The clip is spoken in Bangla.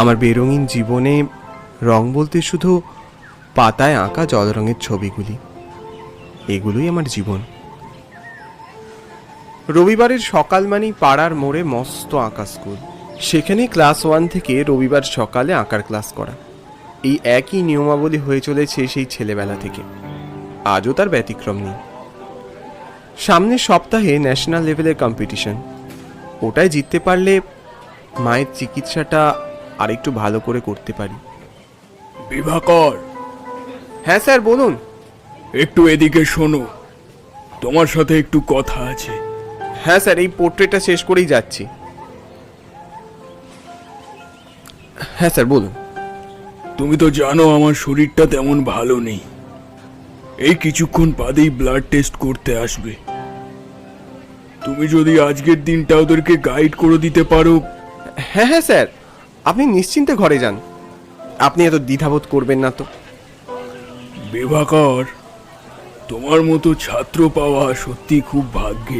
আমার বেরঙিন জীবনে রং বলতে শুধু পাতায় আঁকা জল রঙের ছবিগুলি, এগুলোই আমার জীবন। রবিবারের সকাল মানেই পাড়ার মোড়ে মস্ত আঁকা স্কুল। সেখানে ক্লাস 1 থেকে রবিবার সকালে আঁকার ক্লাস করা, এই একই নিয়মাবলী হয়ে চলেছে সেই ছেলেবেলা থেকে। আজও তার ব্যতিক্রম নেই। সামনের সপ্তাহে ন্যাশনাল লেভেলের কম্পিটিশন, ওটায় জিততে পারলে মায়ের চিকিৎসাটা আরেকটু ভালো করে করতে পারি। বিভাকর, হ্যাঁ স্যার বলুন। একটু এদিকে শোনো, তোমার সাথে একটু কথা আছে। হ্যাঁ স্যার, এই পোর্ট্রেটটা শেষ করেই যাচ্ছি। হ্যাঁ স্যার বলুন। তুমি তো জানো আমার শরীরটা তেমন ভালো নেই। এই কিছুক্ষণ বাদেই ব্লাড টেস্ট করতে আসবে। তুমি যদি আজকের দিনটা ওদেরকে গাইড করে দিতে পারো। হ্যাঁ হ্যাঁ স্যার, আপনি নিশ্চিন্তে ঘরে যান, আপনি এত দ্বিধাবোধ করবেন না তো। বিভাকর, তোমার মতো ছাত্র পাওয়া সত্যি খুব ভাগ্যের।